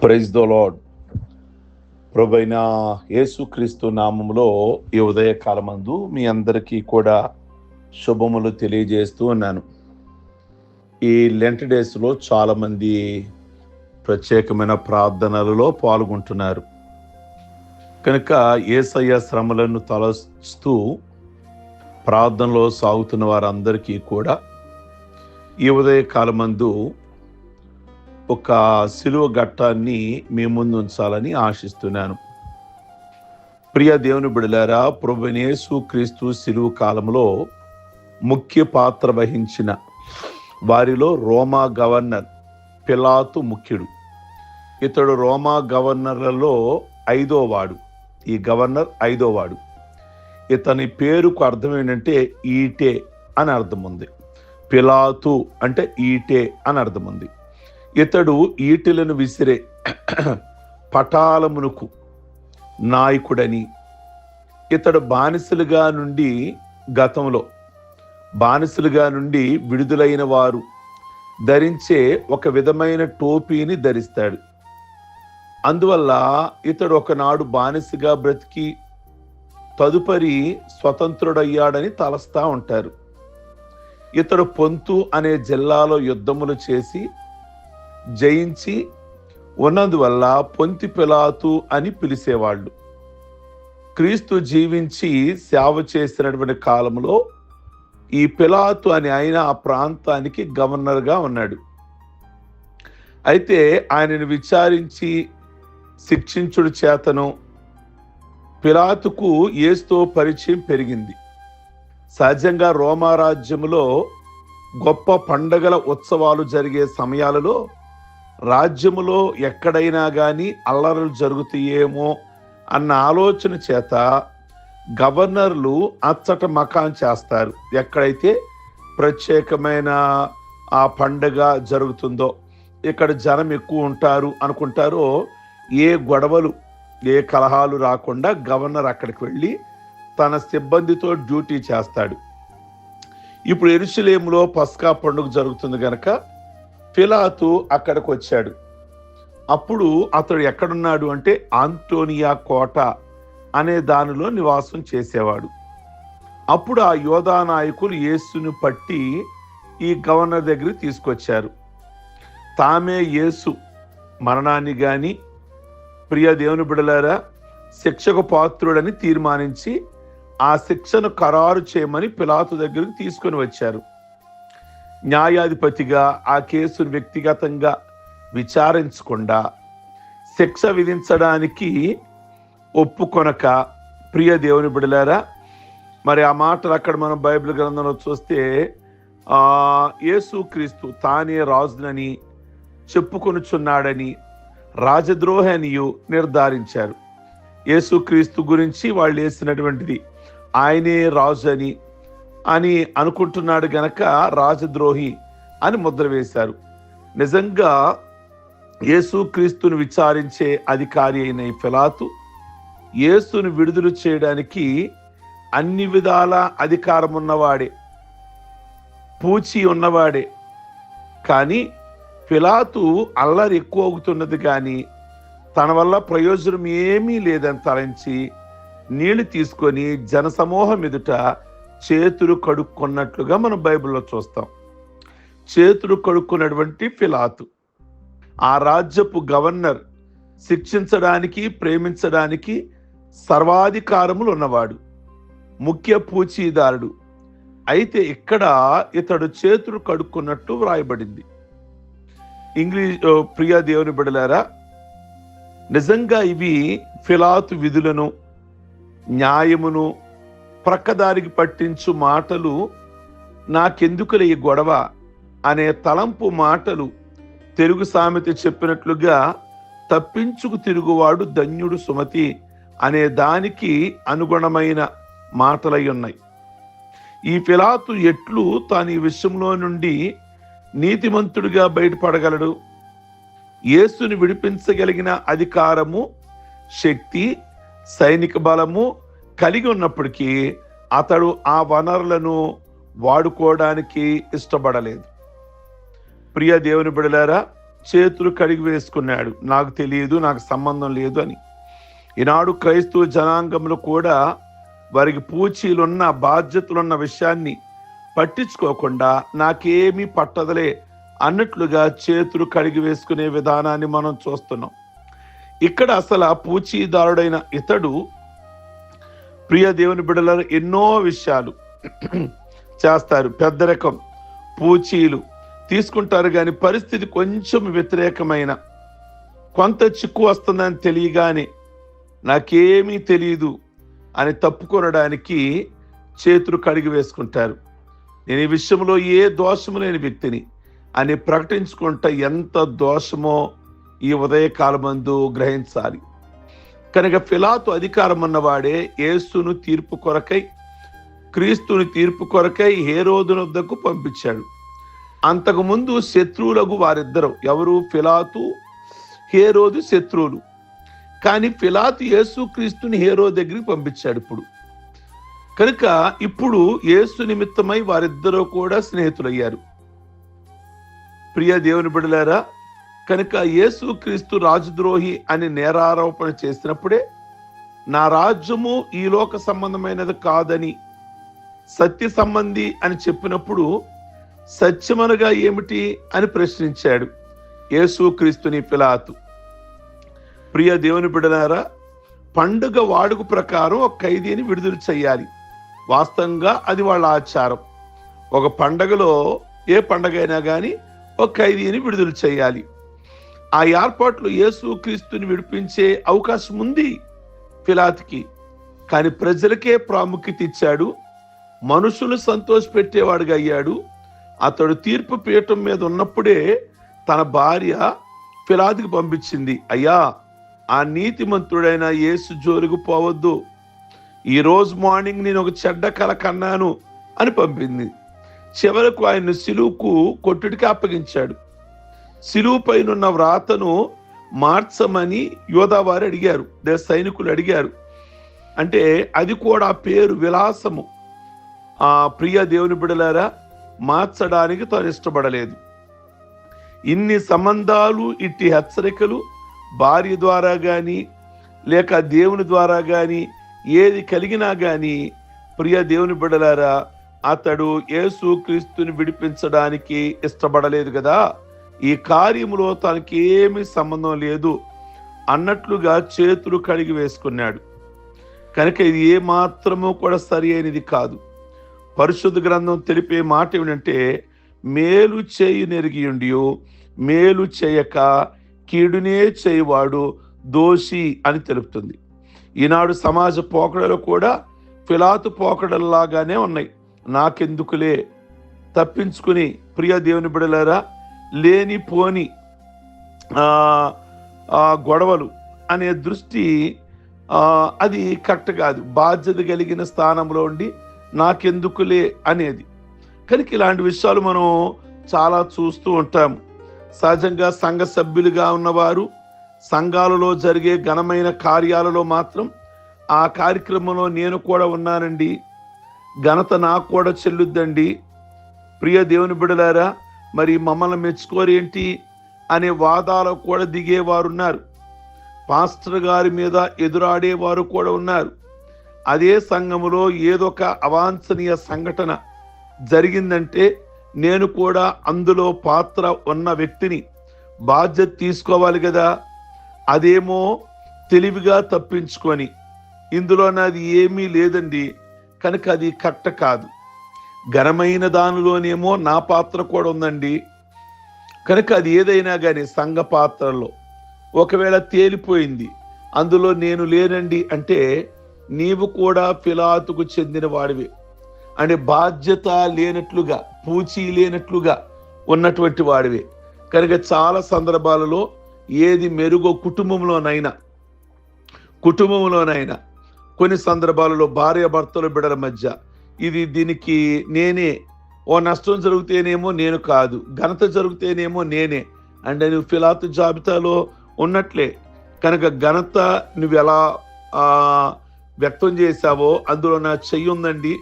Praise the lord. ప్రభువైన యేసుక్రీస్తు నామములో ఈ ఉదయకాలమందు మీ అందరికీ కూడా శుభములు తెలియజేస్తూ ఉన్నాను. ఈ లెంట్ డేస్లో చాలామంది ప్రత్యేకమైన ప్రార్థనలలో పాల్గొంటున్నారు కనుక యేసయ్య శ్రమలను తలస్తూ ప్రార్థనలో సాగుతున్న వారందరికీ కూడా ఈ ఉదయకాలమందు ఒక సిలువ ఘట్టాన్ని మీ ముందు ఉంచాలని ఆశిస్తున్నాను. ప్రియ దేవుని బిడ్డలారా, ప్రభువైన యేసుక్రీస్తు సిలువ కాలంలో ముఖ్య పాత్ర వహించిన వారిలో రోమా గవర్నర్ పిలాతు ముఖ్యుడు. ఇతడు రోమా గవర్నర్లలో ఐదోవాడు. ఈ గవర్నర్ ఐదోవాడు. ఇతని పేరుకు అర్థం ఏంటంటే ఈటే అని అర్థం ఉంది. పిలాతు అంటే ఈటే అని అర్థం ఉంది. ఇతడు ఈటెలను విసిరే పటాలమునకు నాయకుడని, ఇతడు బానిసలుగా నుండి విడుదలైన వారు ధరించే ఒక విధమైన టోపీని ధరిస్తాడు. అందువల్ల ఇతడు ఒకనాడు బానిసగా బ్రతికి తదుపరి స్వతంత్రుడయ్యాడని తలస్తా ఉంటారు. ఇతడు పొంతు అనే జిల్లాలో యుద్ధములు చేసి జయించి ఉన్నందువల్ల పొంతి పిలాతు అని పిలిచేవాళ్ళు. క్రీస్తు జీవించి సేవ చేసినటువంటి కాలంలో ఈ పిలాతు అని ఆయన ఆ ప్రాంతానికి గవర్నర్గా ఉన్నాడు. అయితే ఆయనను విచారించి శిక్షించుడు చేతను పిలాతుకు యేసుతో పరిచయం పెరిగింది. సహజంగా రోమా రాజ్యములో గొప్ప పండగల ఉత్సవాలు జరిగే సమయాలలో రాజ్యములో ఎక్కడైనా కానీ అల్లర్లు జరుగుతాయేమో అన్న ఆలోచన చేత గవర్నర్లు అచ్చట మకాం చేస్తారు. ఎక్కడైతే ప్రత్యేకమైన ఆ పండగ జరుగుతుందో, ఇక్కడ జనం ఎక్కువ ఉంటారు అనుకుంటారో, ఏ గొడవలు ఏ కలహాలు రాకుండా గవర్నర్ అక్కడికి వెళ్ళి తన సిబ్బందితో డ్యూటీ చేస్తాడు. ఇప్పుడు యెరూషలేములో పస్కా పండుగ జరుగుతుంది కనుక పిలాతు అక్కడికి వచ్చాడు. అప్పుడు అతడు ఎక్కడున్నాడు అంటే ఆంటోనియా కోట అనే దానిలో నివాసం చేసేవాడు. అప్పుడు ఆ యోధా నాయకులు యేసును పట్టి ఈ గవర్నర్ దగ్గరికి తీసుకొచ్చారు. తామే యేసు మరణాన్ని గాని, ప్రియ దేవుని బిడ్డలారా, శిక్షకు పాత్రుడని తీర్మానించి ఆ శిక్షను ఖరారు చేయమని పిలాతు దగ్గరికి తీసుకొని వచ్చారు. న్యాయాధిపతిగా ఆ కేసును వ్యక్తిగతంగా విచారించకుండా శిక్ష విధించడానికి ఒప్పుకొనక, ప్రియ దేవుని బిడ్డలారా, మరి ఆ మాటలు అక్కడ మనం బైబిల్ గ్రంథంలో చూస్తే యేసుక్రీస్తు తానే రాజునని చెప్పుకొనుచున్నాడని, రాజద్రోహనియు నిర్ధారించారు. యేసుక్రీస్తు గురించి వాళ్ళు వేసినటువంటిది ఆయనే రాజు అని అనుకుంటున్నాడు గనక రాజద్రోహి అని ముద్ర వేశారు. నిజంగా యేసుక్రీస్తును విచారించే అధికారి అయిన పిలాతు యేసును విడుదల చేయడానికి అన్ని విధాల అధికారం ఉన్నవాడే, పూచి ఉన్నవాడే. కానీ పిలాతు అల్లరి ఎక్కువ అవుతున్నది కానీ తన వల్ల ప్రయోజనం ఏమీ లేదని తలంచి నీళ్లు తీసుకొని జనసమూహం ఎదుట చేతులు కడుక్కున్నట్లుగా మనం బైబిల్లో చూస్తాం. చేతులు కడుక్కున్నటువంటి పిలాతు ఆ రాజ్యపు గవర్నర్, శిక్షించడానికి ప్రేమించడానికి సర్వాధికారములు ఉన్నవాడు, ముఖ్య పూచీదారుడు. అయితే ఇక్కడ ఇతడు చేతులు కడుక్కున్నట్టు వ్రాయబడింది. ప్రియ దేవుని బిడ్డలారా, నిజంగా ఇవి పిలాతు విధులను, న్యాయమును ప్రక్కదారికి పట్టించు మాటలు, నాకెందుకులే ఈ గొడవ అనే తలంపు మాటలు. తెలుగు సామెత చెప్పినట్లుగా తప్పించుకు తిరుగువాడు ధన్యుడు సుమతి అనే దానికి అనుగుణమైన మాటలై ఉన్నాయి. ఈ పిలాతు ఎట్లు తాను ఈ విషయంలో నుండి నీతిమంతుడిగా బయటపడగలడు? యేసుని విడిపించగలిగిన అధికారము, శక్తి, సైనిక బలము కలిగి ఉన్నప్పటికీ అతడు ఆ వనరులను వాడుకోవడానికి ఇష్టపడలేదు. ప్రియ దేవుని బిడ్డలారా, చేతులు కడిగి వేసుకున్నాడు. నాకు తెలియదు, నాకు సంబంధం లేదు అని. ఈనాడు క్రైస్తవ జనాంగంలో కూడా వారికి పూచీలున్న బాధ్యతలున్న విషయాన్ని పట్టించుకోకుండా నాకేమీ పట్టదలే అన్నట్లుగా చేతులు కడిగి వేసుకునే విధానాన్ని మనం చూస్తున్నాం. ఇక్కడ అసలు ఆ పూచీదారుడైన ఇతడు ప్రియ దేవుని బిడ్డలను ఎన్నో విషయాలు చేస్తారు. పెద్దరకం పూచీలు తీసుకుంటారు, కానీ పరిస్థితి కొంచెం వ్యతిరేకమైన కొంత చిక్కు వస్తుందని తెలియగానే నాకేమీ తెలియదు అని తప్పుకొనడానికి చేతులు కడిగి వేసుకుంటారు. నేను ఈ విషయంలో ఏ దోషము లేని వ్యక్తిని అని ప్రకటించుకుంటే ఎంత దోషమో ఈ ఉదయకాలమందు గ్రహించాలి. కనుక పిలాతు అధికారం ఉన్నవాడే యేసును తీర్పు కొరకై, క్రీస్తుని తీర్పు కొరకై హేరోదుని వద్దకు పంపించాడు. అంతకుముందు శత్రువులకు వారిద్దరు, ఎవరు? పిలాతు, హేరోదు శత్రువులు. కానీ పిలాతు యేసు క్రీస్తుని హేరోదు దగ్గరికి పంపించాడు. కనుక ఇప్పుడు యేసు నిమిత్తమై వారిద్దరూ కూడా స్నేహితులయ్యారు. ప్రియ దేవుని బిడ్డలారా, కనుక యేసు క్రీస్తు రాజద్రోహి అని నేరారోపణ చేసినప్పుడే నా రాజ్యము ఈ లోక సంబంధమైనది కాదని, సత్య సంబంధి అని చెప్పినప్పుడు సత్యమనగా ఏమిటి అని ప్రశ్నించాడు యేసు క్రీస్తుని పిలాతు. ప్రియ దేవుని బిడ్డలారా, పండుగ వాడుక ప్రకారం ఒక ఖైదీని విడుదల చేయాలి. వాస్తవంగా అది వాళ్ళ ఆచారం. ఒక పండగలో, ఏ పండగ అయినా కానీ ఒక ఖైదీని విడుదల చేయాలి. ఆ ఏర్పాట్లు యేసు క్రీస్తుని విడిపించే అవకాశం ఉంది పిలాతుకి. కానీ ప్రజలకే ప్రాముఖ్యత ఇచ్చాడు, మనుషులు సంతోషపెట్టేవాడుగా అయ్యాడు. అతడు తీర్పు పీఠం మీద ఉన్నప్పుడే తన భార్య పిలాతుకి పంపించింది, అయ్యా, ఆ నీతిమంతుడైన యేసు జోలికి పోవద్దు, ఈ రోజు మార్నింగ్ నేను ఒక చెడ్డ కల కన్నాను అని పంపింది. చివరకు ఆయన సిలువుకు కొట్టుడికి అప్పగించాడు. సిలువు పైనున్న వ్రాతను మార్చమని యోధావారు అడిగారు, సైనికులు అడిగారు. అంటే అది కూడా పేరు విలాసము. ఆ ప్రియ దేవుని బిడ్డలారా, మార్చడానికి తాను ఇష్టపడలేదు. ఇన్ని సంబంధాలు, ఇట్టి హెచ్చరికలు భార్య ద్వారా కానీ లేక దేవుని ద్వారా కానీ ఏది కలిగినా కానీ ప్రియ దేవుని బిడ్డలారా, అతడు యేసు క్రీస్తుని విడిపించడానికి ఇష్టపడలేదు కదా. ఈ కార్యములో తనకి ఏమీ సంబంధం లేదు అన్నట్లుగా చేతులు కడిగి వేసుకున్నాడు. కనుక ఇది ఏ మాత్రమూ కూడా సరి అయినది కాదు. పరిశుద్ధ గ్రంథం తెలిపే మాట ఏమిటంటే, మేలు చేయు నెరిగియుండియు మేలు చేయక కీడునే చేయవాడు దోషి అని తెలుపుతుంది. ఈనాడు సమాజ పోకడలు కూడా పిలాతు పోకడల్లాగానే ఉన్నాయి. నాకెందుకులే, తప్పించుకుని ప్రియ దేవుని బిడలారా, లేని పోని గొడవలు అనే దృష్టి అది కరెక్ట్ కాదు. బాధ్యత కలిగిన స్థానంలో ఉండి నాకెందుకులే అనేది. కనుక ఇలాంటి విషయాలు మనం చాలా చూస్తూ ఉంటాము. సహజంగా సంఘ సభ్యులుగా ఉన్నవారు సంఘాలలో జరిగే ఘనమైన కార్యాలలో మాత్రం ఆ కార్యక్రమంలో నేను కూడా ఉన్నానండి, ఘనత నాకు కూడా చెల్లుద్దండి, ప్రియ దేవుని బిడ్డలారా, మరి మమ్మల్ని మెచ్చుకోరేంటి అనే వాదాలు కూడా దిగేవారు ఉన్నారు. పాస్టర్ గారి మీద ఎదురాడేవారు కూడా ఉన్నారు. అదే సంఘములో ఏదొక అవాంఛనీయ సంఘటన జరిగిందంటే నేను కూడా అందులో పాత్ర ఉన్న వ్యక్తిని బాధ్యత తీసుకోవాలి కదా. అదేమో తెలివిగా తప్పించుకొని ఇందులో నాది ఏమీ లేదండి, కనుక అది కరెక్ట్ కాదు. ఘనమైన దానిలోనేమో నా పాత్ర కూడా ఉందండి, కనుక అది ఏదైనా కానీ సంఘ పాత్రలో ఒకవేళ తేలిపోయింది, అందులో నేను లేనండి అంటే నీవు కూడా పిలాతుకు చెందిన వాడివే అంటే బాధ్యత లేనట్లుగా, పూచీ లేనట్లుగా ఉన్నటువంటి వాడివే. కనుక చాలా సందర్భాలలో ఏది మెరుగో కుటుంబంలోనైనా కొన్ని సందర్భాలలో భార్య భర్తలు బిడ్డల మధ్య దీనికి నేనే, ఓ నష్టం జరిగితేనేమో నేను కాదు, ఘనత జరిగితేనేమో నేనే అంటే నువ్వు పిలాతు జాబితాలో ఉన్నట్లే. కనుక ఘనత నువ్వు ఎలా వ్యక్తం చేశావో అందులో నా చెయ్యి ఉందండి,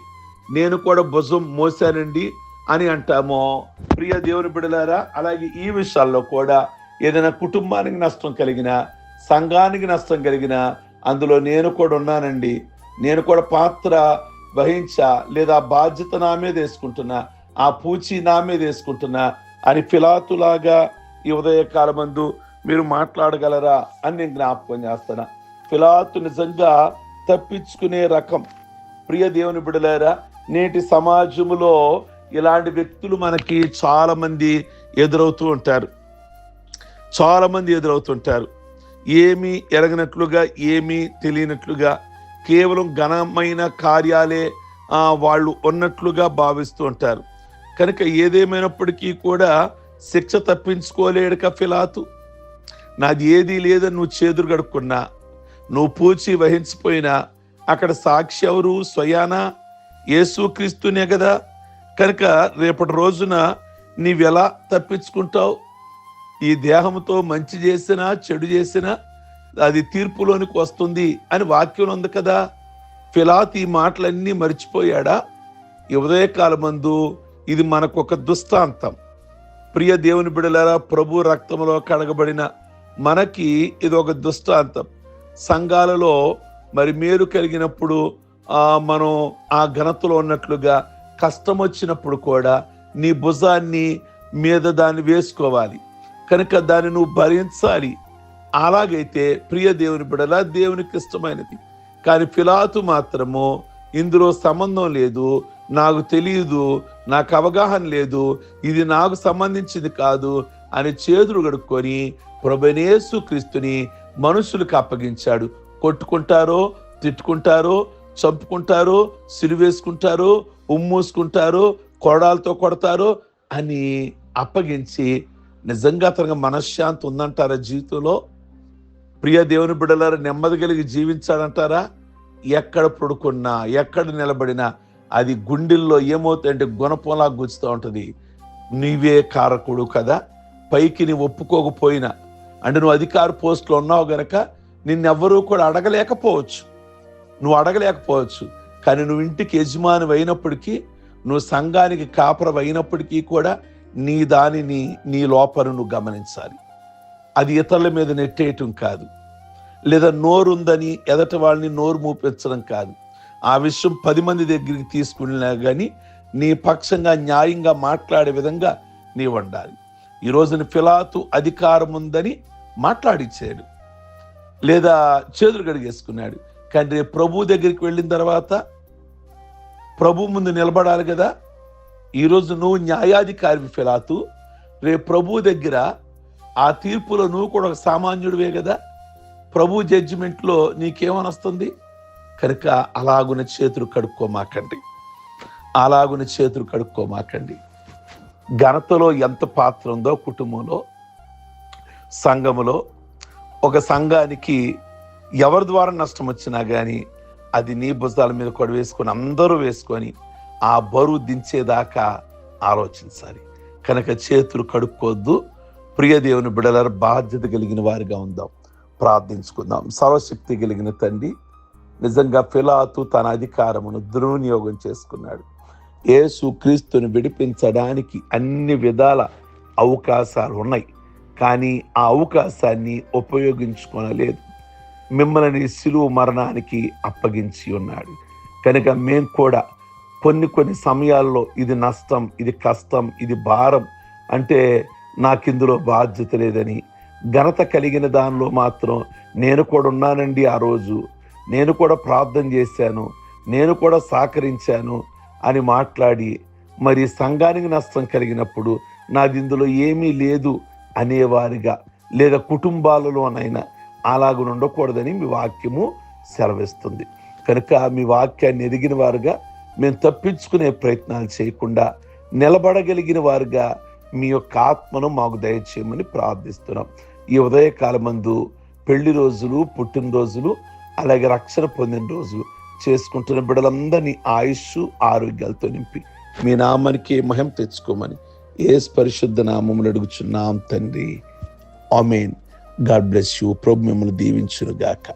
నేను కూడా భుజం మోసానండి అని అంటామో ప్రియ దేవుని బిడ్డలారా. అలాగే ఈ విషయాల్లో కూడా ఏదైనా కుటుంబానికి నష్టం కలిగినా, సంఘానికి నష్టం కలిగినా అందులో నేను కూడా ఉన్నానండి, నేను కూడా పాత్ర వహించా, లేదా బాధ్యత నా మీద వేసుకుంటున్నా, ఆ పూచి నా మీద వేసుకుంటున్నా అని పిలాతులాగా ఈ ఉదయకాలమందు మీరు మాట్లాడగలరా అని నేను జ్ఞాపకం చేస్తున్నా. పిలాతు నిజంగా తప్పించుకునే రకం. ప్రియ దేవుని బిడ్డలారా, నేటి సమాజంలో ఇలాంటి వ్యక్తులు మనకి చాలా మంది ఎదురవుతుంటారు. ఏమీ ఎరగనట్లుగా, ఏమీ తెలియనట్లుగా, కేవలం ఘనమైన కార్యాలే వాళ్ళు ఉన్నట్లుగా భావిస్తూ ఉంటారు. కనుక ఏదేమైనప్పటికీ కూడా శిక్ష తప్పించుకోలేడుక పిలాతు. నాది ఏదీ లేదని నువ్వు చేతులు కడుక్కున్నా, నువ్వు పూచి వహించిపోయినా అక్కడ సాక్షి ఎవరు? స్వయానా యేసుక్రీస్తునే కదా. కనుక రేపటి రోజున నీవెలా తప్పించుకుంటావు? ఈ దేహంతో మంచి చేసినా చెడు చేసినా అది తీర్పులోనికి వస్తుంది అని వాక్యం ఉంది కదా. పిలాతు ఈ మాటలన్నీ మర్చిపోయాడా? ఈ ఉదయకాలమందు ఇది మనకు ఒక దృష్టాంతం. ప్రియ దేవుని బిడ్డలారా, ప్రభు రక్తంలో కడగబడిన మనకి ఇది ఒక దృష్టాంతం. సంఘాలలో మరి మేలు కలిగినప్పుడు మనం ఆ ఘనతలో ఉన్నట్లుగా కష్టం వచ్చినప్పుడు కూడా నీ భుజాన్ని మీద దాన్ని వేసుకోవాలి. కనుక దాన్ని నువ్వు భరించాలి. అలాగైతే ప్రియ దేవుని బిడ్డలా దేవునికి ఇష్టమైనది. కానీ పిలాతు మాత్రము ఇందులో సంబంధం లేదు, నాకు తెలియదు, నాకు అవగాహన లేదు, ఇది నాకు సంబంధించింది కాదు అని చేతులు కడుక్కొని ప్రభువైన యేసుక్రీస్తుని మనుషులకు అప్పగించాడు. కొట్టుకుంటారో, తిట్టుకుంటారో, చంపుకుంటారో, సిలువేసుకుంటారో, ఉమ్మూసుకుంటారో, కొరడాలతో కొడతారో అని అప్పగించి నిజంగా అతనికి మనశ్శాంతి ఉందంటారా జీవితంలో? ప్రియ దేవుని బిడ్డలారా, నెమ్మది కలిగి జీవించాడంటారా? ఎక్కడ పడుకున్నా, ఎక్కడ నిలబడినా అది గుండెల్లో ఏమవుతుందంటే గుణపంలా గుచ్చుతూ ఉంటుంది. నీవే కారకుడు కదా. పైకి నీ ఒప్పుకోకపోయినా, అంటే నువ్వు అధికార పోస్టులో ఉన్నావు గనక నిన్నెవ్వరూ కూడా అడగలేకపోవచ్చు. కానీ నువ్వు ఇంటికి యజమాని అయినప్పటికీ, నువ్వు సంఘానికి కాపరం అయినప్పటికీ కూడా నీ దానిని, నీ లోపల నువ్వు గమనించాలి. అది ఇతరుల మీద నెట్టేయటం కాదు, లేదా నోరుందని ఎదటి వాళ్ళని నోరు మూపించడం కాదు. ఆ విషయం 10 మంది దగ్గరికి తీసుకున్నా కానీ నీ పక్షంగా న్యాయంగా మాట్లాడే విధంగా నీ ఉండాలి. ఈ రోజున పిలాతు అధికారం ఉందని మాట్లాడిచ్చాడు, లేదా చేతులు కడిగేసుకున్నాడు. కానీ రేపు ప్రభు దగ్గరికి వెళ్ళిన తర్వాత ప్రభు ముందు నిలబడాలి కదా. ఈరోజు నువ్వు న్యాయాధికారి పిలాతు, రేపు ప్రభు దగ్గర ఆ తీర్పులో నువ్వు కూడా ఒక సామాన్యుడివే కదా. ప్రభు జడ్జిమెంట్లో నీకేమని వస్తుంది? కనుక అలాగున చేతులు కడుక్కోమాకండి. ఘనతలో ఎంత పాత్ర ఉందో కుటుంబంలో, సంఘములో, ఒక సంఘానికి ఎవరి ద్వారా నష్టం వచ్చినా కానీ అది నీ భుజాల మీద కూడా వేసుకొని, అందరూ వేసుకొని ఆ బరువు దించేదాకా ఆలోచించాలి. కనుక చేతులు కడుక్కోవద్దు. ప్రియ దేవుని బిడ్డలారా, బాధ్యత కలిగిన వారిగా ఉందాం. ప్రార్థించుకుందాం. సర్వశక్తి కలిగిన తండ్రి, నిజంగా పిలాతు తన అధికారమును దుర్వినియోగం చేసుకున్నాడు. యేసుక్రీస్తుని విడిపించడానికి అన్ని విధాల అవకాశాలు ఉన్నాయి, కానీ ఆ అవకాశాన్ని ఉపయోగించుకోనలేదు. మిమ్మల్ని సిలువ మరణానికి అప్పగించి ఉన్నాడు. కనుక మేము కూడా కొన్ని సమయాల్లో ఇది నష్టం, ఇది కష్టం, ఇది భారం అంటే నాకిందులో బాధ్యత లేదని, ఘనత కలిగిన దానిలో మాత్రం నేను కూడా ఉన్నానండి, ఆ రోజు నేను కూడా ప్రార్థన చేశాను, నేను కూడా సహకరించాను అని మాట్లాడి, మరి సంఘానికి నష్టం కలిగినప్పుడు నాది ఇందులో ఏమీ లేదు అనేవారిగా, లేదా కుటుంబాలలోనైనా అలాగ ఉండకూడదని మీ వాక్యము సెలవిస్తుంది. కనుక మీ వాక్యాన్ని ఎదిగిన వారుగా మేము తప్పించుకునే ప్రయత్నాలు చేయకుండా నిలబడగలిగిన వారుగా మీ యొక్క ఆత్మను మాకు దయచేయమని ప్రార్థిస్తున్నాం. ఈ ఉదయకాలమందు పెళ్లి రోజులు, పుట్టినరోజులు, అలాగే రక్షణ పొందిన రోజులు చేసుకుంటున్న బిడ్డలందరినీ ఆయుష్ ఆరోగ్యాలతో నింపి మీ నామానికి మహిమ తెచ్చుకోమని యేసు పరిశుద్ధ నామములో అడుగుచున్నాం తండ్రి. ఆమేన్. God bless you. ప్రభు మిమ్మల్ని దీవించును గాక.